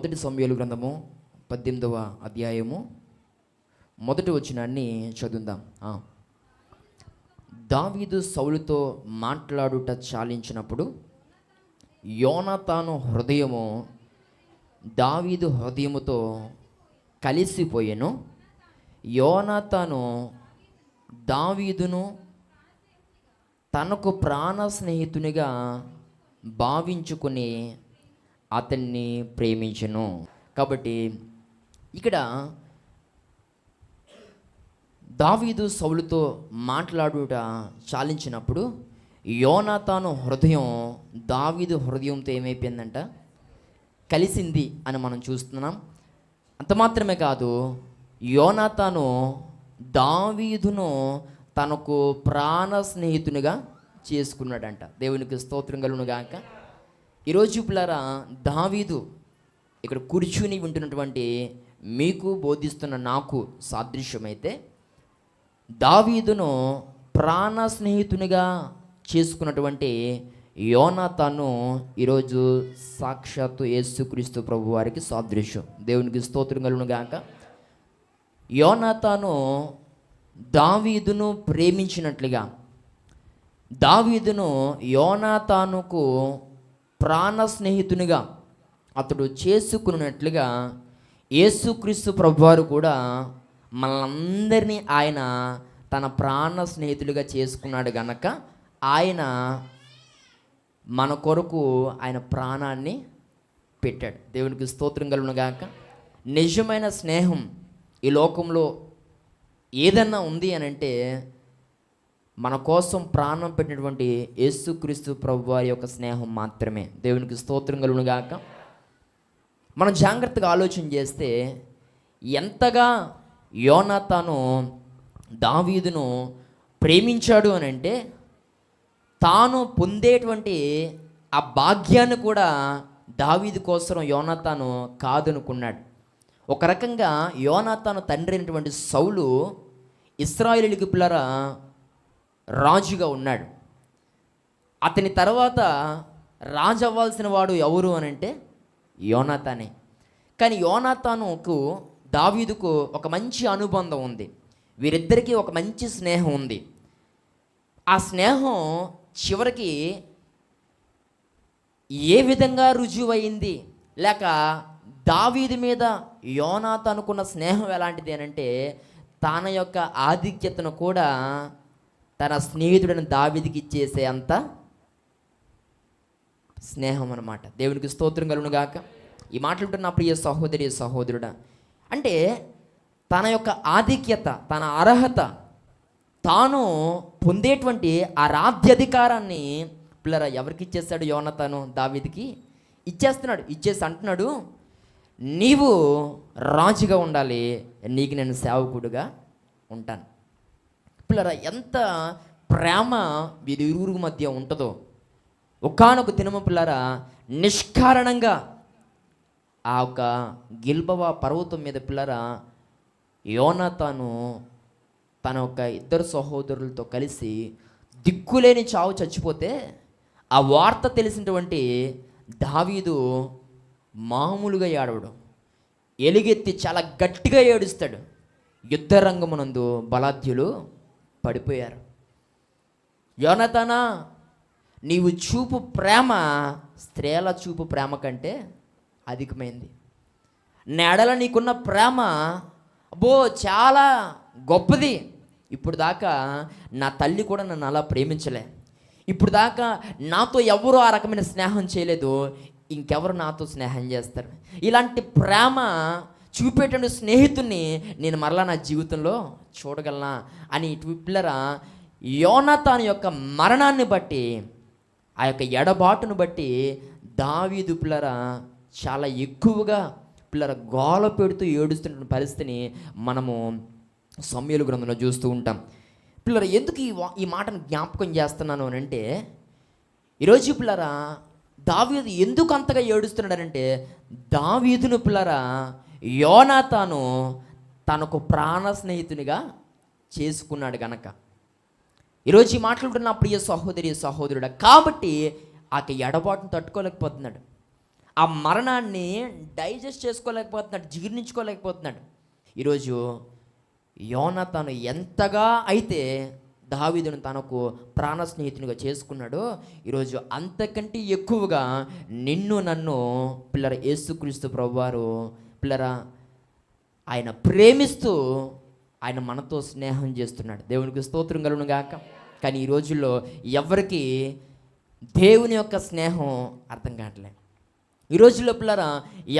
మొదటి సమూయేలు గ్రంథము 18వ అధ్యాయము మొదటి వచనాన్ని చదువుదాం. దావీదు సౌలుతో మాట్లాడుట చాలించినప్పుడు యోనాతాను హృదయము దావీదు హృదయముతో కలిసిపోయెను. యోనాతాను దావీదును తనకు ప్రాణ స్నేహితునిగా భావించుకుని అతన్ని ప్రేమించెను. కాబట్టి ఇక్కడ దావీదు సౌలుతో మాట్లాడుట చాలించినప్పుడు యోనాతాను హృదయం దావీదు హృదయంతో ఏమైపోయిందంట, కలిసింది అని మనం చూస్తున్నాం. అంత మాత్రమే కాదు, యోనాతాను దావీదును తనకు ప్రాణ స్నేహితునిగా చేసుకున్నాడంట. దేవునికి స్తోత్రం కలుగును గాక. ఈరోజు పిల్లరా, దావీదు ఇక్కడ కూర్చుని వింటున్నటువంటి మీకు బోధిస్తున్న నాకు సాదృశ్యమైతే, దావీదును ప్రాణ స్నేహితునిగా చేసుకున్నటువంటి యోనాతాను ఈరోజు సాక్షాత్తు యేసుక్రీస్తు ప్రభు వారికి సాదృశ్యం. దేవునికి స్తోత్రం కలుగును గాక. యోనాతాను దావీదును ప్రేమించినట్లుగా, దావీదును యోనాతానుకు ప్రాణ స్నేహితునిగా అతడు చేసుకున్నట్లుగా యేసుక్రీస్తు ప్రభువారు కూడా మనందరినీ ఆయన తన ప్రాణ స్నేహితులుగా చేసుకున్నాడు గనక ఆయన మన కొరకు ఆయన ప్రాణాన్ని పెట్టాడు. దేవునికి స్తోత్రం కలుగును గాక. నిజమైన స్నేహం ఈ లోకంలో ఏదన్నా ఉంది అని అంటే మన కోసం ప్రాణం పెట్టినటువంటి యేసుక్రీస్తు ప్రభువారి యొక్క స్నేహం మాత్రమే. దేవునికి స్తోత్రం కలుగును గాక. మనం జాగ్రత్తగా ఆలోచన చేస్తే ఎంతగా యోనాతాను దావీదును ప్రేమించాడు అని అంటే, తాను పొందేటువంటి ఆ భాగ్యాన్ని కూడా దావీదు కోసం యోనాతాను కాదనుకున్నాడు. ఒక రకంగా యోనాతాను తండ్రి అయినటువంటి సౌలు ఇశ్రాయేలీయులకు పిల్లరా రాజుగా ఉన్నాడు. అతని తర్వాత రాజు అవ్వాల్సిన వాడు ఎవరు అని అంటే యోనాతానే. కానీ యోనాతానుకు దావీదుకు ఒక మంచి అనుబంధం ఉంది. వీరిద్దరికీ ఒక మంచి స్నేహం ఉంది. ఆ స్నేహం చివరికి ఏ విధంగా రుజువయింది, లేక దావీదు మీద యోనాతానుకున్న స్నేహం ఎలాంటిది అని అంటే, తన యొక్క ఆధిక్యతను కూడా తన స్నేహితుడిని దావీదుకి ఇచ్చేసే అంత స్నేహం అన్నమాట. దేవునికి స్తోత్రం కలుగును గాక. ఈ మాటలుంటున్న ప్రియ సహోదరి సహోదరుడా, అంటే తన యొక్క ఆధిక్యత, తన అర్హత, తాను పొందేటువంటి ఆ రాజ్యాధికారాన్ని పిల్లరా ఎవరికి ఇచ్చేస్తాడు? యోనాతాను దావీదుకి ఇచ్చేస్తున్నాడు. ఇచ్చేసి అంటున్నాడు, నీవు రాజుగా ఉండాలి, నీకు నేను సేవకుడుగా ఉంటాను. పిల్లరా ఎంత ప్రేమ వీరిరువురు మధ్య ఉంటుందో. ఒకానొక దినము పిల్లరా నిష్కారణంగా ఆ ఒక గిల్బోవ పర్వతం మీద పిల్లరా యోనాతాను తన యొక్క ఇద్దరు సహోదరులతో కలిసి దిక్కులేని చావు చచ్చిపోతే ఆ వార్త తెలిసినటువంటి దావీదు మామూలుగా ఏడవడు, ఎలుగెత్తి చాలా గట్టిగా ఏడుస్తాడు. యుద్ధ రంగమునందు బలాఢ్యులు పడిపోయారు. యోనాతానా, నీవు చూపు ప్రేమ స్త్రీల చూపు ప్రేమ కంటే అధికమైంది. నెడల నీకున్న ప్రేమ అబ్బో చాలా గొప్పది. ఇప్పుడు దాకా నా తల్లి కూడా నన్ను అలా ప్రేమించలే, ఇప్పుడు దాకా నాతో ఎవరు ఆ రకమైన స్నేహం చేయలేదు, ఇంకెవరు నాతో స్నేహం చేస్తారు? ఇలాంటి ప్రేమ చూపేటువంటి స్నేహితుడిని నేను మరలా నా జీవితంలో చూడగలనా అని పిల్లరా యోనాతాను యొక్క మరణాన్ని బట్టి, ఆ యొక్క ఎడబాటును బట్టి దావీదు పిల్లరా చాలా ఎక్కువగా పిల్లరా గోల పెడుతూ ఏడుస్తున్న పరిస్థితిని మనము సమూయేలు గ్రంథంలో చూస్తూ ఉంటాం. పిల్లరా ఎందుకు ఈ మాటను జ్ఞాపకం చేస్తున్నాను అని అంటే, ఈరోజు పిల్లరా దావీదు ఎందుకు అంతగా ఏడుస్తున్నాడనంటే, దావీదును పిల్లరా యోనాతాను తనకు ప్రాణ స్నేహితునిగా చేసుకున్నాడు గనక. ఈరోజు ఈ మాట్లాడుతున్న ప్రియ సహోదరి సహోదరుడు కాబట్టి ఆ ఎడబాటును తట్టుకోలేకపోతున్నాడు. ఆ మరణాన్ని డైజెస్ట్ చేసుకోలేకపోతున్నాడు, జీర్ణించుకోలేకపోతున్నాడు. ఈరోజు యోనాతాను ఎంతగా అయితే దావీదును తనకు ప్రాణ స్నేహితునిగా చేసుకున్నాడో, ఈరోజు అంతకంటే ఎక్కువగా నిన్ను నన్ను పిల్లర యేసుక్రీస్తు ప్రభువారు పిల్లరా ఆయన ప్రేమిస్తూ ఆయన మనతో స్నేహం చేస్తున్నాడు. దేవునికి స్తోత్రం కలుగును గాక. కానీ ఈ రోజుల్లో ఎవరికి దేవుని యొక్క స్నేహం అర్థం కావట్లేదు. ఈ రోజుల్లో పిల్లరా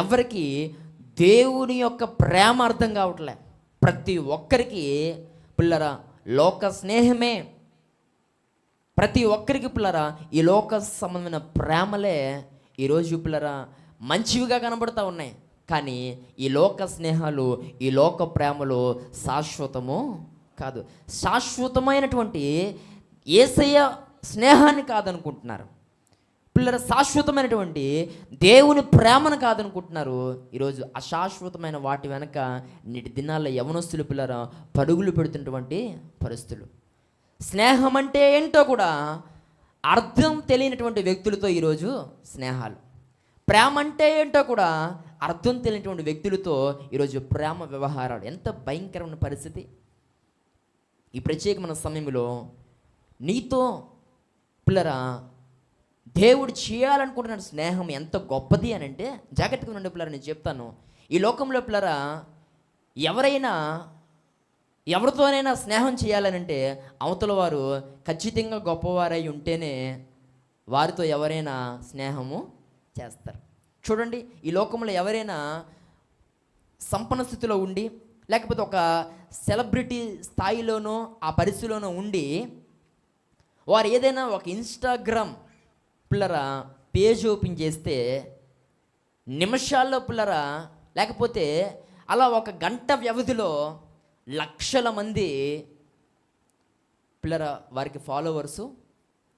ఎవరికి దేవుని యొక్క ప్రేమ అర్థం కావట్లే. ప్రతి ఒక్కరికి పిల్లరా లోక స్నేహమే, ప్రతి ఒక్కరికి పిల్లరా ఈ లోక సంబంధమైన ప్రేమలే ఈరోజు పిల్లరా మంచివిగా కనబడుతూ ఉన్నాయి. కానీ ఈ లోక స్నేహాలు, ఈ లోక ప్రేమలు శాశ్వతము కాదు. శాశ్వతమైనటువంటి యేసయ్య స్నేహాన్ని కాదనుకుంటున్నారు పిల్లల, శాశ్వతమైనటువంటి దేవుని ప్రేమను కాదనుకుంటున్నారు. ఈరోజు అశాశ్వతమైన వాటి వెనక నేటి దినాల్లో యవనస్తులు పిల్లల పరుగులు పెడుతున్నటువంటి పరిస్థితులు. స్నేహం అంటే ఏంటో కూడా అర్థం తెలియనటువంటి వ్యక్తులతో ఈరోజు స్నేహాలు, ప్రేమ అంటే ఏంటో కూడా అర్థం తెలియనటువంటి వ్యక్తులతో ఈరోజు ప్రేమ వ్యవహారాలు. ఎంత భయంకరమైన పరిస్థితి! ఈ ప్రత్యేకమైన సమయంలో నీతో పిల్లరా దేవుడు చేయాలనుకుంటున్న స్నేహం ఎంత గొప్పది అని అంటే, జాగ్రత్తగా ఉండే పిల్లరా నేను చెప్తాను. ఈ లోకంలో పిల్లరా ఎవరైనా ఎవరితోనైనా స్నేహం చేయాలనంటే అవతల వారు ఖచ్చితంగా గొప్పవారై ఉంటేనే వారితో ఎవరైనా స్నేహము చేస్తారు. చూడండి, ఈ లోకంలో ఎవరైనా సంపన్న స్థితిలో ఉండి, లేకపోతే ఒక సెలబ్రిటీ స్థాయిలోనో ఆ పరిస్థితిలోనో ఉండి, వారు ఏదైనా ఒక ఇన్స్టాగ్రామ్ పిల్లరా పేజ్ ఓపెన్ చేస్తే నిమిషాల్లో పిల్లరా, లేకపోతే అలా ఒక గంట వ్యవధిలో లక్షల మంది పిల్లరా వారికి ఫాలోవర్సు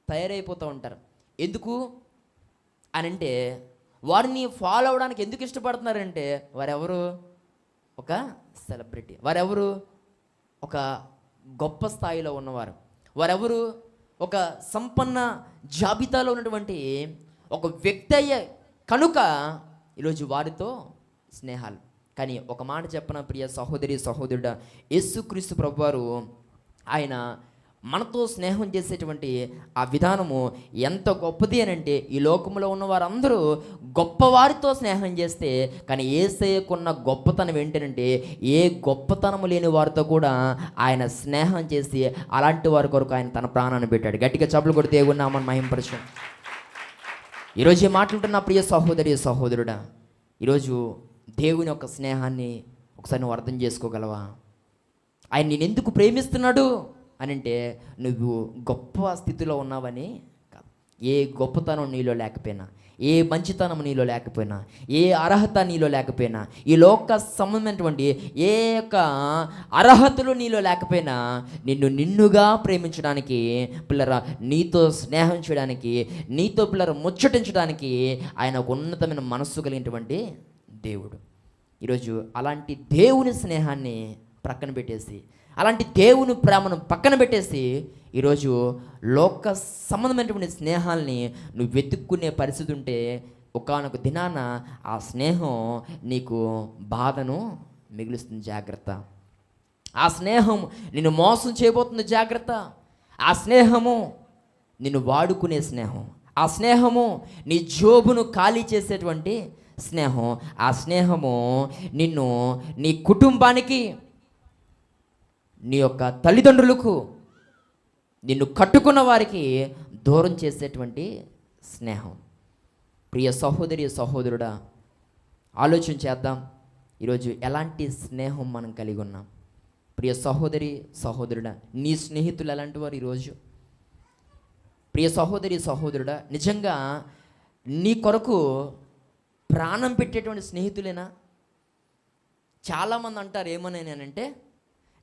తయారైపోతూ ఉంటారు. ఎందుకు అనంటే, వారిని ఫాలో అవడానికి ఎందుకు ఇష్టపడుతున్నారంటే, వారెవరు ఒక సెలబ్రిటీ, వారెవరు ఒక గొప్ప స్థాయిలో ఉన్నవారు, వారెవరు ఒక సంపన్న జాబితాలో ఉన్నటువంటి ఒక వ్యక్తి అయ్యే కనుక ఈరోజు వారితో స్నేహాలు. కానీ ఒక మాట చెప్పన ప్రియ సహోదరి సహోదరుడా, యేసుక్రీస్తు ప్రభువారు ఆయన మనతో స్నేహం చేసేటువంటి ఆ విధానము ఎంత గొప్పది అని అంటే, ఈ లోకంలో ఉన్న వారందరూ గొప్పవారితో స్నేహం చేస్తే, కానీ యేసయ్యకున్న గొప్పతనం ఏంటంటే, ఏ గొప్పతనము లేని వారితో కూడా ఆయన స్నేహం చేసి అలాంటి వారి కొరకు ఆయన తన ప్రాణాన్ని పెట్టాడు. గట్టిగా చప్పులు కొడితే దేవుని మహింపరచు. ఈరోజు మాట్లాడుతున్న ప్రియ సహోదరి సహోదరుడా, ఈరోజు దేవుని యొక్క స్నేహాన్ని ఒకసారి నువ్వు అర్థం చేసుకోగలవా? ఆయన నేను ఎందుకు ప్రేమిస్తున్నాడు అని అంటే, నువ్వు గొప్ప స్థితిలో ఉన్నావని కాదు. ఏ గొప్పతనం నీలో లేకపోయినా, ఏ మంచితనం నీలో లేకపోయినా, ఏ అర్హత నీలో లేకపోయినా, ఈ లోక సంబంధమైనటువంటి ఏ యొక్క అర్హతలు నీలో లేకపోయినా, నిన్నుగా ప్రేమించడానికి పిల్లరా, నీతో స్నేహం చేయడానికి, నీతో పిల్లరా ముచ్చటించడానికి ఆయన ఒక ఉన్నతమైన మనస్సు కలిగినటువంటి దేవుడు. ఈరోజు అలాంటి దేవుని స్నేహాన్ని ప్రక్కన పెట్టేసి, అలాంటి దేవుని ప్రేమను పక్కన పెట్టేసి, ఈరోజు లోక సంబంధమైనటువంటి స్నేహాల్ని నువ్వు వెతుక్కునే పరిస్థితి ఉంటే, ఒకానొక దినాన ఆ స్నేహం నీకు బాధను మిగులుస్తుంది. జాగ్రత్త. ఆ స్నేహం నిన్ను మోసం చేయబోతుంది. జాగ్రత్త. ఆ స్నేహము నిన్ను వాడుకునే స్నేహం, ఆ స్నేహము నీ జోబును ఖాళీ చేసేటువంటి స్నేహం, ఆ స్నేహము నిన్ను నీ కుటుంబానికి, నీ యొక్క తల్లిదండ్రులకు, నిన్ను కట్టుకున్న వారికి దూరం చేసేటువంటి స్నేహం. ప్రియ సహోదరి సహోదరుడా, ఆలోచన చేద్దాం. ఈరోజు ఎలాంటి స్నేహం మనం కలిగి ఉన్నాం? ప్రియ సహోదరి సహోదరుడా, నీ స్నేహితులు ఎలాంటి వారు ఈరోజు? ప్రియ సహోదరి సహోదరుడా, నిజంగా నీ కొరకు ప్రాణం పెట్టేటువంటి స్నేహితులేనా? చాలామంది అంటారు ఏమనంటే,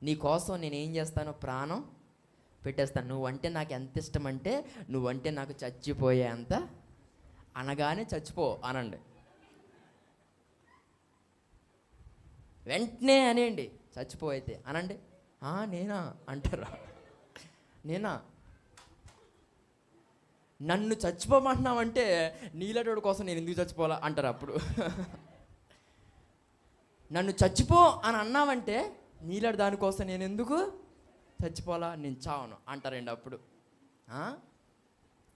నీ కోసం నేనేం చేస్తానో ప్రాణం పెట్టేస్తాను, నువ్వంటే నాకు ఎంత ఇష్టం అంటే, నువ్వంటే నాకు చచ్చిపోయే అంత, అనగానే చచ్చిపో అనండి, వెంటనే అనేయండి చచ్చిపో అయితే అనండి. నేనా అంటారా? నేనా? నన్ను చచ్చిపోమంటున్నావంటే నీలాటోడి కోసం నేను ఎందుకు చచ్చిపోవాలా అంటారు అప్పుడు. నన్ను చచ్చిపో అని అన్నావంటే నీలాడు దానికోసం నేను ఎందుకు చచ్చిపోవాలా, నేను చావను అంటారండి అప్పుడు.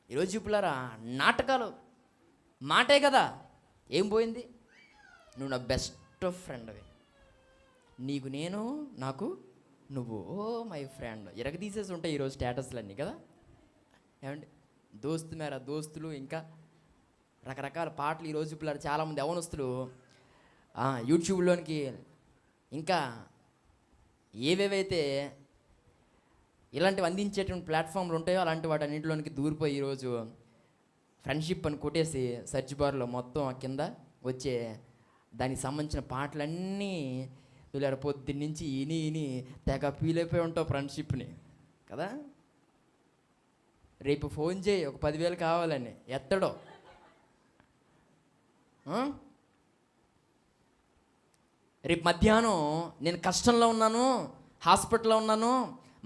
ఈరోజు చూపులారా, నాటకాలు మాటే కదా, ఏం పోయింది? నువ్వు నా బెస్ట్ ఫ్రెండ్వి, నీకు నేను, నాకు నువ్వు, ఓ మై ఫ్రెండ్, తీసేసి ఉంటాయి ఈరోజు స్టేటస్లు అన్నీ కదా. ఏమండి, దోస్తు మేరా దోస్తులు, ఇంకా రకరకాల పాటలు. ఈరోజు పిల్లలు చాలామంది యవ్వనస్తులు యూట్యూబ్లోనికి ఇంకా ఏవేవైతే ఇలాంటివి అందించేటువంటి ప్లాట్ఫామ్లు ఉంటాయో అలాంటి వాటి అన్నింటిలోనికి దూరిపోయి ఈరోజు ఫ్రెండ్షిప్ అని కొట్టేసి సెర్చ్ బార్లో మొత్తం కింద వచ్చే దానికి సంబంధించిన పాటలన్నీ వీళ్ళ పొద్దున్నుంచి ఇని తెగ ఫీల్ అయిపోయి ఉంటావు ఫ్రెండ్షిప్ని కదా. రేపు ఫోన్ చేయి, ఒక 10,000 కావాలని, ఎత్తడో. రేపు మధ్యాహ్నం నేను కష్టంలో ఉన్నాను, హాస్పిటల్లో ఉన్నాను,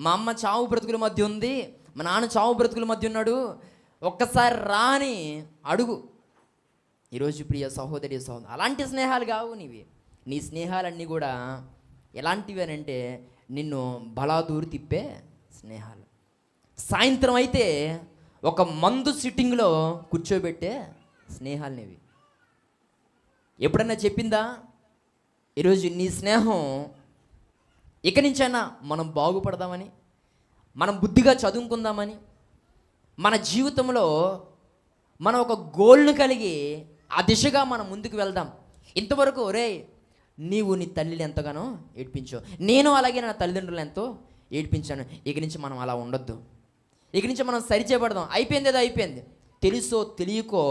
మా అమ్మ చావు బ్రతుకుల మధ్య ఉంది, మా నాన్న చావు బ్రతుకుల మధ్య ఉన్నాడు, ఒక్కసారి రాని అడుగు. ఈరోజు ప్రియ సహోదరి సహోదరు, అలాంటి స్నేహాలు కావు నీవి. నీ స్నేహాలన్నీ కూడా ఎలాంటివి అని అంటే నిన్ను బలాదూరు తిప్పే స్నేహాలు. సాయంత్రం అయితే ఒక మందు సిట్టింగ్లో కూర్చోబెట్టే స్నేహాలు నీవి. ఎప్పుడన్నా చెప్పిందా ఈరోజు నీ స్నేహం ఇక నుంచైనా మనం బాగుపడదామని, మనం బుద్ధిగా చదువుకుందామని, మన జీవితంలో మనం ఒక గోల్ను కలిగి ఆ దిశగా మనం ముందుకు వెళ్దాం. ఇంతవరకు రే నీవు నీ తల్లిని ఎంతగానో ఏడ్పించావు, నేను అలాగే నా తల్లిదండ్రులు ఎంతో ఏడ్పించాను, ఇక నుంచి మనం అలా ఉండొద్దు, ఇక నుంచి మనం సరిచేయబడదాం. అయిపోయింది ఏదో అయిపోయింది, తెలుసో తెలియకో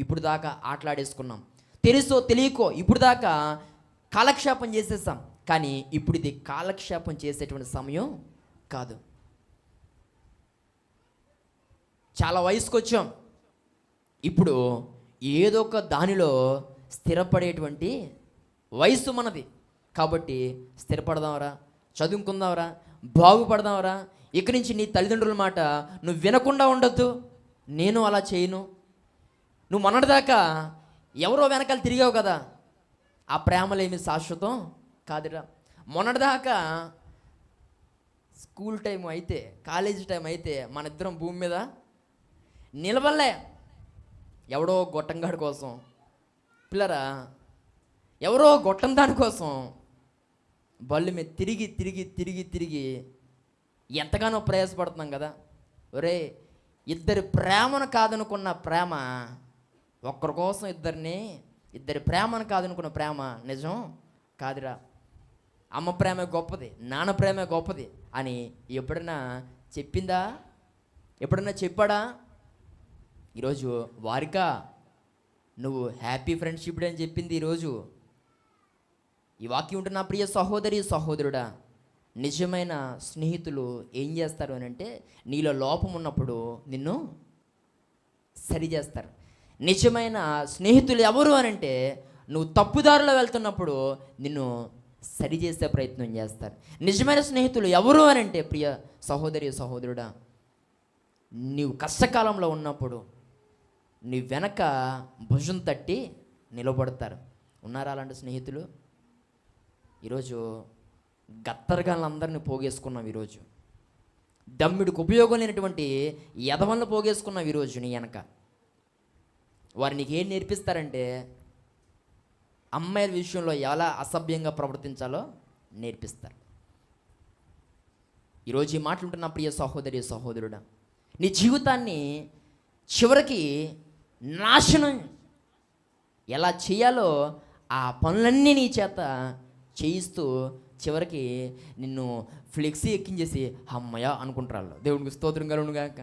ఇప్పుడు దాకా ఆటలాడేసుకున్నాం, తెలుసో తెలియకో ఇప్పుడు దాకా కాలక్షేపం చేసేసాం, కానీ ఇప్పుడు ఇది కాలక్షేపం చేసేటువంటి సమయం కాదు. చాలా వయసుకు వచ్చాం, ఇప్పుడు ఏదో ఒక దానిలో స్థిరపడేటువంటి వయసు మనది. కాబట్టి స్థిరపడదాంరా, చదువుకుందాంరా, బాగుపడదాంరా. ఇక్కడి నుంచి నీ తల్లిదండ్రుల మాట నువ్వు వినకుండా ఉండొద్దు. నేను అలా చేయను. నువ్వు మొన్నటిదాకా ఎవరో వెనకాల తిరిగావు కదా, ఆ ప్రేమలేమి శాశ్వతం కాదురా. మొన్నటిదాకా స్కూల్ టైం అయితే, కాలేజీ టైం అయితే మన ఇద్దరం భూమి మీద నిలబడలే. ఎవడో గొట్టంగాడి కోసం పిల్లరా, ఎవరో గొట్టం దానికోసం బళ్ళు మీద తిరిగి తిరిగి తిరిగి తిరిగి ఎంతగానో ప్రయాసపడుతున్నాం కదా. ఒరే, ఇద్దరి ప్రేమను కాదనుకున్న ప్రేమ, ఒక్కరి కోసం ఇద్దరి ప్రేమను కాదనుకున్న ప్రేమ నిజం కాదురా. అమ్మ ప్రేమే గొప్పది, నాన్న ప్రేమే గొప్పది అని ఎప్పుడైనా చెప్పిందా? ఎప్పుడైనా చెప్పాడా? ఈరోజు వారిక నువ్వు హ్యాపీ ఫ్రెండ్షిప్ డే అని చెప్పింది. ఈరోజు ఈ వాక్యం ఉంటున్న ప్రియ సహోదరి సహోదరుడా, నిజమైన స్నేహితులు ఏం చేస్తారు అని అంటే నీలో లోపం ఉన్నప్పుడు నిన్ను సరి చేస్తారు. నిజమైన స్నేహితులు ఎవరు అని అంటే నువ్వు తప్పుదారిలో వెళ్తున్నప్పుడు నిన్ను సరిచేసే ప్రయత్నం చేస్తారు. నిజమైన స్నేహితులు ఎవరు అని అంటే ప్రియ సహోదరి సహోదరుడా, నీవు కష్టకాలంలో ఉన్నప్పుడు నీ వెనక భుజం తట్టి నిలబడతారు. ఉన్నారా అలాంటి స్నేహితులు? ఈరోజు గత్తరగాళ్ళందరినీ పోగేసుకున్నాం. ఈరోజు దమ్మిడికి ఉపయోగం లేనటువంటి యదవలను పోగేసుకున్నాం. ఈరోజు నీ వెనక వారు నీకు ఏం నేర్పిస్తారంటే అమ్మాయిల విషయంలో ఎలా అసభ్యంగా ప్రవర్తించాలో నేర్పిస్తారు. ఈరోజు ఈ మాటలుంటున్న ప్రియ సహోదరి సహోదరుడా, నీ జీవితాన్ని చివరికి నాశనం ఎలా చేయాలో ఆ పనులన్నీ నీ చేత చేయిస్తూ చివరికి నిన్ను ఫ్లెక్సీ ఎక్కించేసి అమ్మయ్య అనుకుంటారు. దేవునికి స్తోత్రం కలుగునుగాక.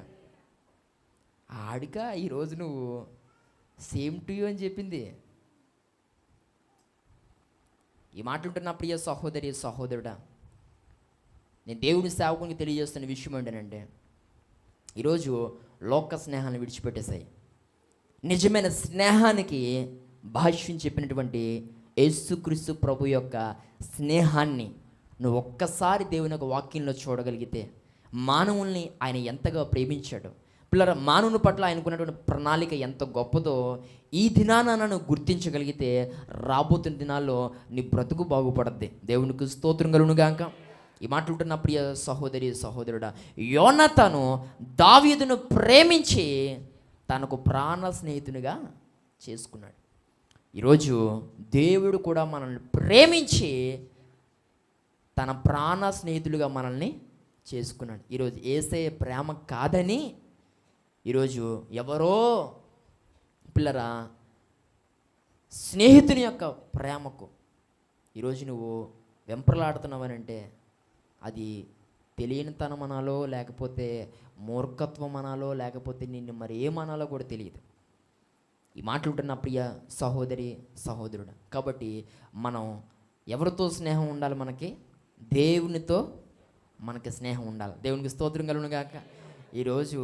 ఆడిక ఈరోజు నువ్వు సేమ్ టు యూ అని చెప్పింది. ఈ మాటలుంటున్న ప్రియ సహోదరి సహోదరుడా, నేను దేవుని సేవకునికి తెలియజేస్తున్న విషయం ఏంటంటే ఈరోజు లోక స్నేహాన్ని విడిచిపెట్టేశాయి. నిజమైన స్నేహానికి భాష్యం చెప్పినటువంటి యేసుక్రీస్తు ప్రభు యొక్క స్నేహాన్ని నువ్వు ఒక్కసారి దేవుని యొక్క వాక్యంలో చూడగలిగితే, మానవుల్ని ఆయన ఎంతగా ప్రేమించాడు, పిల్లల మానవుని పట్ల ఆయనకున్నటువంటి ప్రణాళిక ఎంత గొప్పదో ఈ దినాన నన్ను గుర్తించగలిగితే రాబోతున్న దినాల్లో నీ బ్రతుకు బాగుపడద్ది. దేవునికి స్తోత్రం కలుగును గాక. ఈ మాట్లాడుతున్న ప్రియ సహోదరి సహోదరుడా, యోనాతాను దావీదును ప్రేమించి తనకు ప్రాణ స్నేహితునిగా చేసుకున్నాడు. ఈరోజు దేవుడు కూడా మనల్ని ప్రేమించి తన ప్రాణ స్నేహితులుగా మనల్ని చేసుకున్నాడు. ఈరోజు యేసయ్య ప్రేమ కాదని ఈరోజు ఎవరో పిల్లరా స్నేహితుని యొక్క ప్రేమకు ఈరోజు నువ్వు వెంపర్లాడుతున్నావనంటే అది తెలియనితనం అనాలో, లేకపోతే మూర్ఖత్వం అనాలో, లేకపోతే నిన్ను మరి ఏమనాలో కూడా తెలియదు. ఈ మాట్లాడుతున్న ప్రియ సహోదరి సహోదరుడు. కాబట్టి మనం ఎవరితో స్నేహం ఉండాలి? మనకి దేవునితో మనకి స్నేహం ఉండాలి. దేవునికి స్తోత్రం కలుగును గాక. ఈరోజు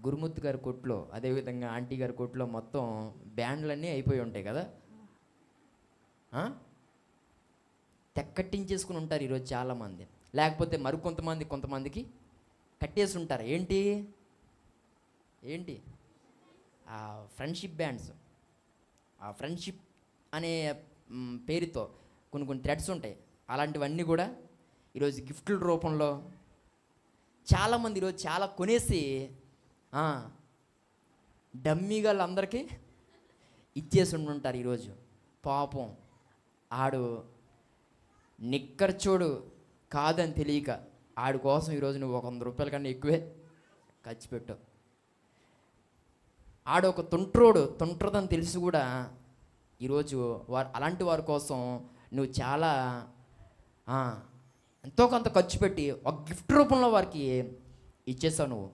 గురుమూర్తి గారి కొట్లో, అదేవిధంగా ఆంటీ గారి కొట్లో మొత్తం బ్యాండ్లన్నీ అయిపోయి ఉంటాయి కదా, తెక్కట్టించేసుకుని ఉంటారు ఈరోజు చాలామంది. లేకపోతే కొంతమందికి కట్టేసి ఉంటారు. ఏంటి ఆ ఫ్రెండ్షిప్ బ్యాండ్స్, ఆ ఫ్రెండ్షిప్ అనే పేరుతో కొన్ని థ్రెడ్స్ ఉంటాయి. అలాంటివన్నీ కూడా ఈరోజు గిఫ్ట్ల రూపంలో చాలామంది ఈరోజు చాలా కొనేసి డమ్మీగా అందరికీ ఇచ్చేసి ఉంటుంటారు. ఈరోజు పాపం ఆడు నిక్కర్చోడు కాదని తెలియక ఆడి కోసం ఈరోజు నువ్వు 100 రూపాయల కన్నా ఎక్కువే ఖర్చు పెట్టావు. ఆడు ఒక తుంట్రదని తెలిసి కూడా ఈరోజు అలాంటి వారి కోసం నువ్వు చాలా ఎంతో కొంత ఖర్చు పెట్టి ఒక గిఫ్ట్ రూపంలో వారికి ఇచ్చేసావు నువ్వు.